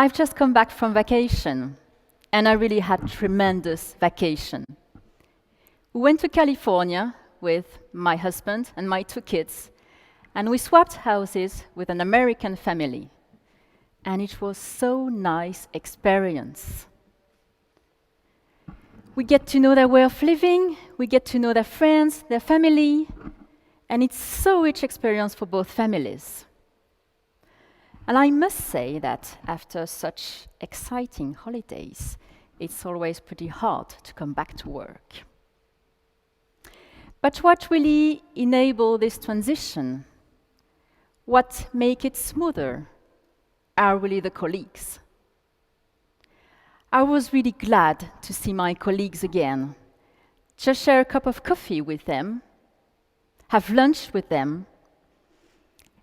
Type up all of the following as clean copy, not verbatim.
I've just come back from vacation, and I really had tremendous vacation. We went to California with my husband and my 2 kids, and we swapped houses with an American family. And it was so nice experience. We get to know their way of living, we get to know their friends, their family, and it's so rich experience for both families. And I must say that after such exciting holidays, it's always pretty hard to come back to work. But what really enabled this transition, what make it smoother, are really the colleagues. I was really glad to see my colleagues again, just share a cup of coffee with them, have lunch with them,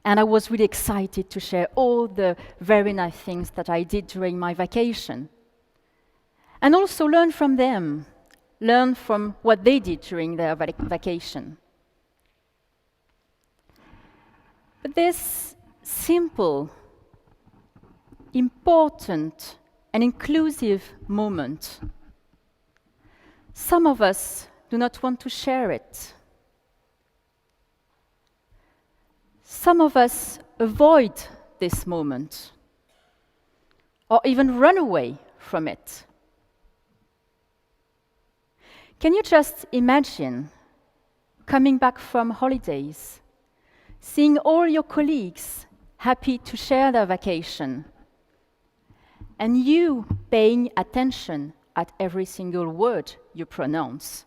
and I was really excited to share all the very nice things that I did during my vacation. And also learn from them, learn from what they did during their vacation. But this simple, important, and inclusive moment, some of us do not want to share it. Some of us avoid this moment, or even run away from it. Can you just imagine coming back from holidays, seeing all your colleagues happy to share their vacation, and you paying attention at every single word you pronounce,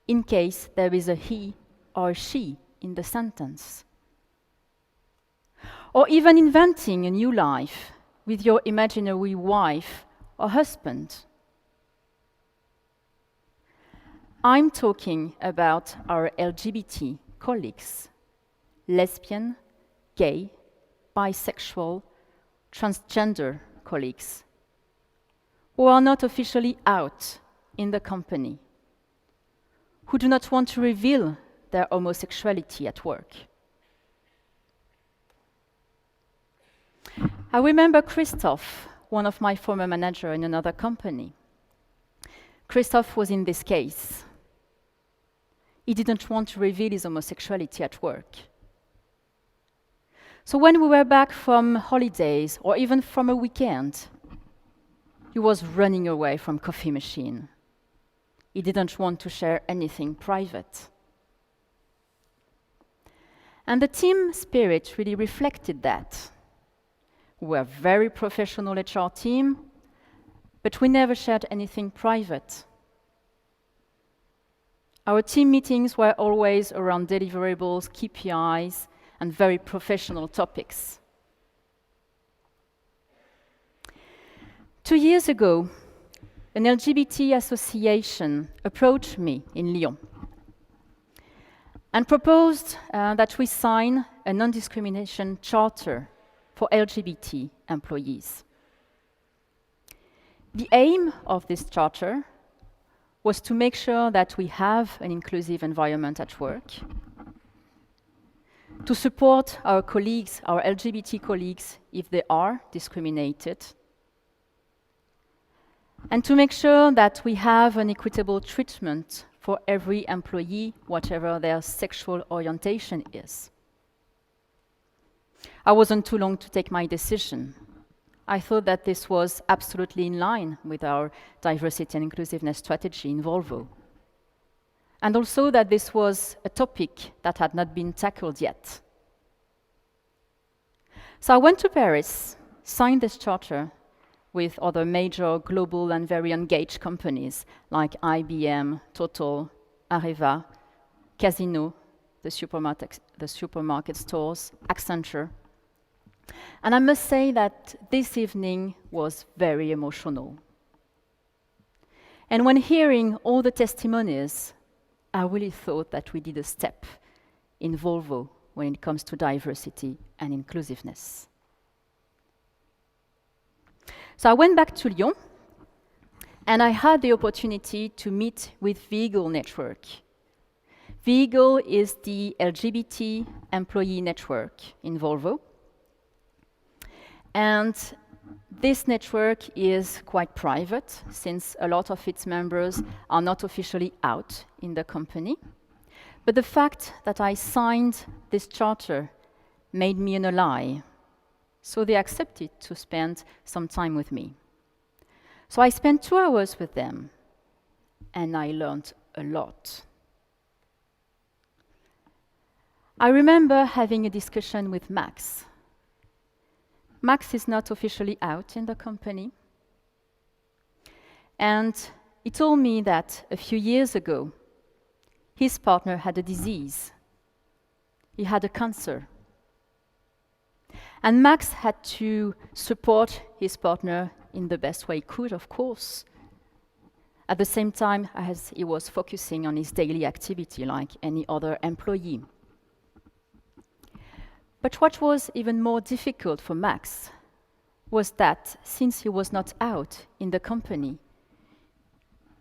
in case there is a he or a she in the sentence? Or even inventing a new life with your imaginary wife or husband. I'm talking about our LGBT colleagues, lesbian, gay, bisexual, transgender colleagues, who are not officially out in the company, who do not want to reveal their homosexuality at work. I remember Christoph, one of my former managers in another company. Christoph was in this case. He didn't want to reveal his homosexuality at work. So when we were back from holidays, or even from a weekend, he was running away from coffee machine. He didn't want to share anything private. And the team spirit really reflected that. We were a very professional HR team, but we never shared anything private. Our team meetings were always around deliverables, KPIs, and very professional topics. 2 years ago, an LGBT association approached me in Lyon and proposed that we sign a non-discrimination charter for LGBT employees. The aim of this charter was to make sure that we have an inclusive environment at work, to support our colleagues, our LGBT colleagues, if they are discriminated, and to make sure that we have an equitable treatment for every employee, whatever their sexual orientation is. I wasn't too long to take my decision. I thought that this was absolutely in line with our diversity and inclusiveness strategy in Volvo. And also that this was a topic that had not been tackled yet. So I went to Paris, signed this charter with other major global and very engaged companies like IBM, Total, Areva, Casino, the supermarket stores, Accenture. And I must say that this evening was very emotional. And when hearing all the testimonies, I really thought that we did a step in Volvo when it comes to diversity and inclusiveness. So I went back to Lyon, and I had the opportunity to meet with Vehicle Network. Vehicle is the LGBT employee network in Volvo. And This network is quite private, since a lot of its members are not officially out in the company. But the fact that I signed this charter made me an ally, so they accepted to spend some time with me. So I spent 2 hours with them, and I learned a lot. I remember having a discussion with Max. Max is not officially out in the company, and he told me that a few years ago, his partner had a disease. He had a cancer. And Max had to support his partner in the best way he could, of course, at the same time as he was focusing on his daily activity like any other employee. But what was even more difficult for Max was that since he was not out in the company,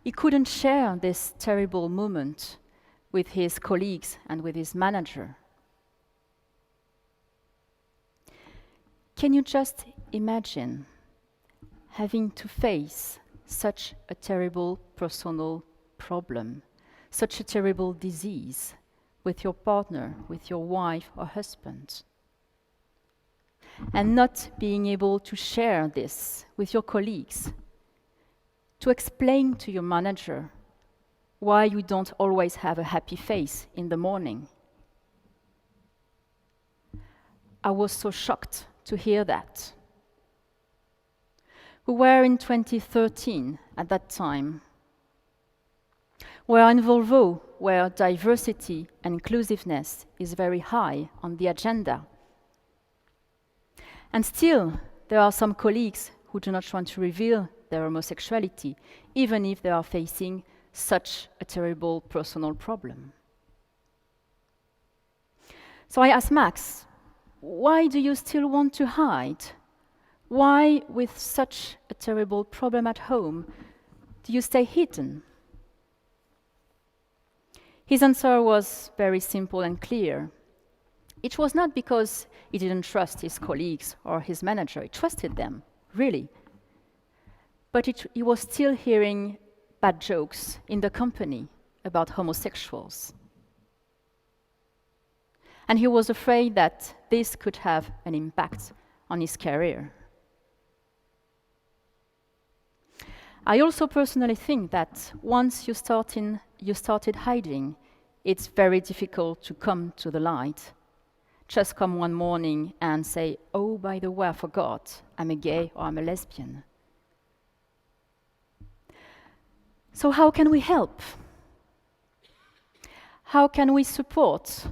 he couldn't share this terrible moment with his colleagues and with his manager. Can you just imagine having to face such a terrible personal problem, such a terrible disease with your partner, with your wife or husband, and not being able to share this with your colleagues, to explain to your manager why you don't always have a happy face in the morning? I was so shocked to hear that. We were in 2013 at that time. We are in Volvo, where diversity and inclusiveness is very high on the agenda. And still, there are some colleagues who do not want to reveal their homosexuality, even if they are facing such a terrible personal problem. So I asked Max, why do you still want to hide? Why, with such a terrible problem at home, do you stay hidden? His answer was very simple and clear. It was not because he didn't trust his colleagues or his manager. He trusted them, really. But he was still hearing bad jokes in the company about homosexuals. And he was afraid that this could have an impact on his career. I also personally think that once you started hiding, it's very difficult to come to the light. Just come one morning and say, oh, by the way, I forgot, I'm a gay or I'm a lesbian. So how can we help? How can we support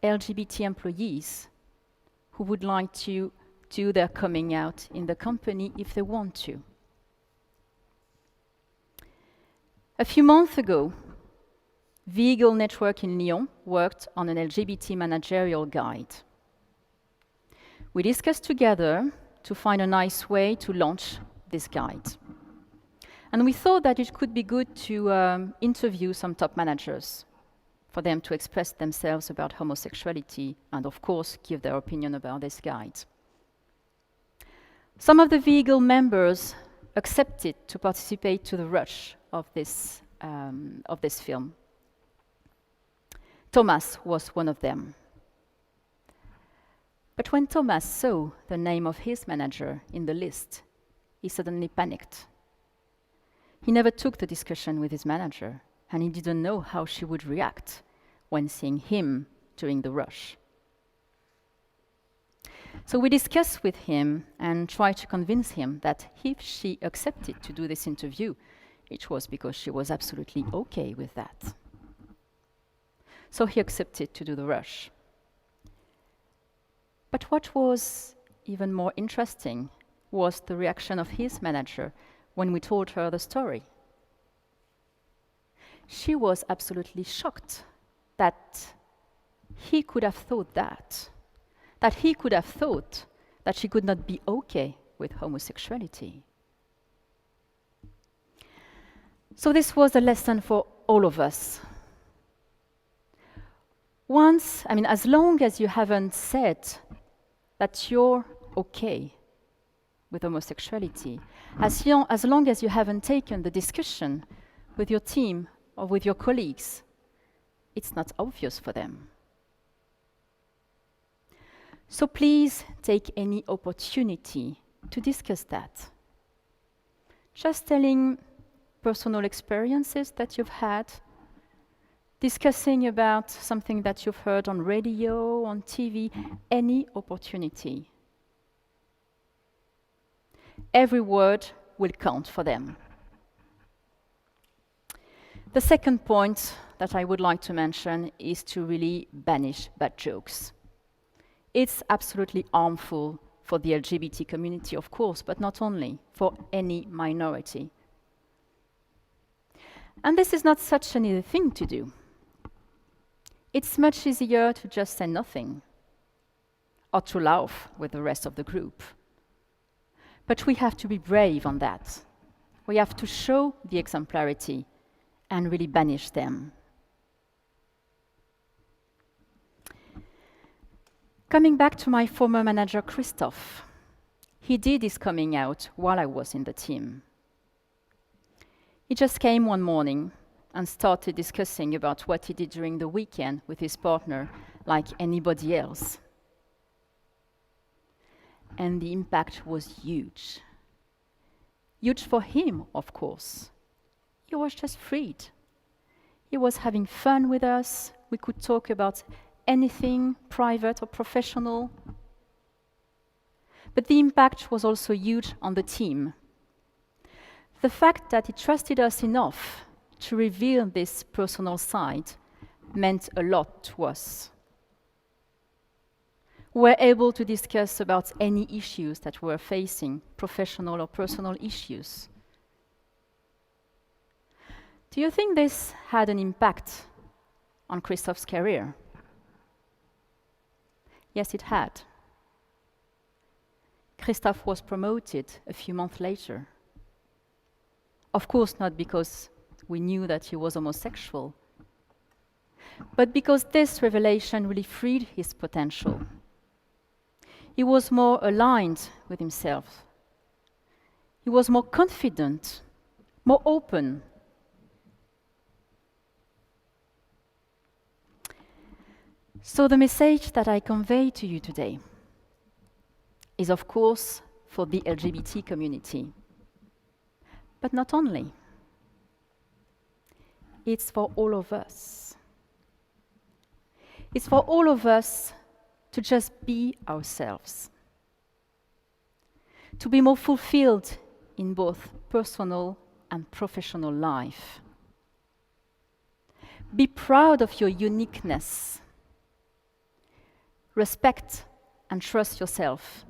LGBT employees who would like to do their coming out in the company if they want to? A few months ago, the Eagle Network in Lyon worked on an LGBT managerial guide. We discussed together to find a nice way to launch this guide. And we thought that it could be good to interview some top managers for them to express themselves about homosexuality and, of course, give their opinion about this guide. Some of the Eagle members accepted to participate to the rush of this film. Thomas was one of them. But when Thomas saw the name of his manager in the list, he suddenly panicked. He never took the discussion with his manager, and he didn't know how she would react when seeing him during the rush. So we discussed with him and tried to convince him that if she accepted to do this interview, it was because she was absolutely okay with that. So he accepted to do the rush. But what was even more interesting was the reaction of his manager when we told her the story. She was absolutely shocked that he could have thought that he could have thought that she could not be okay with homosexuality. So this was a lesson for all of us. As long as you haven't said that you're okay with homosexuality, as long as you haven't taken the discussion with your team or with your colleagues, it's not obvious for them. So please take any opportunity to discuss that. Just telling personal experiences that you've had, discussing about something that you've heard on radio, on TV, any opportunity. Every word will count for them. The second point that I would like to mention is to really banish bad jokes. It's absolutely harmful for the LGBT community, of course, but not only, for any minority. And this is not such an easy thing to do. It's much easier to just say nothing, or to laugh with the rest of the group. But we have to be brave on that. We have to show the exemplarity and really banish them. Coming back to my former manager, Christophe, he did his coming out while I was in the team. He just came one morning and started discussing about what he did during the weekend with his partner, like anybody else. And the impact was huge. Huge for him, of course. He was just freed. He was having fun with us. We could talk about anything, private or professional. But the impact was also huge on the team. The fact that he trusted us enough to reveal this personal side meant a lot to us. We were able to discuss about any issues that we were facing, professional or personal issues. Do you think this had an impact on Christophe's career? Yes, it had. Christophe was promoted a few months later. Of course, not because we knew that he was homosexual, but because this revelation really freed his potential. He was more aligned with himself. He was more confident, more open. So the message that I convey to you today is, of course, for the LGBT community, but not only. It's for all of us. It's for all of us to just be ourselves, to be more fulfilled in both personal and professional life. Be proud of your uniqueness. Respect and trust yourself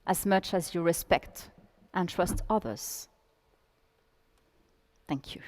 as much as you respect and trust others. Thank you.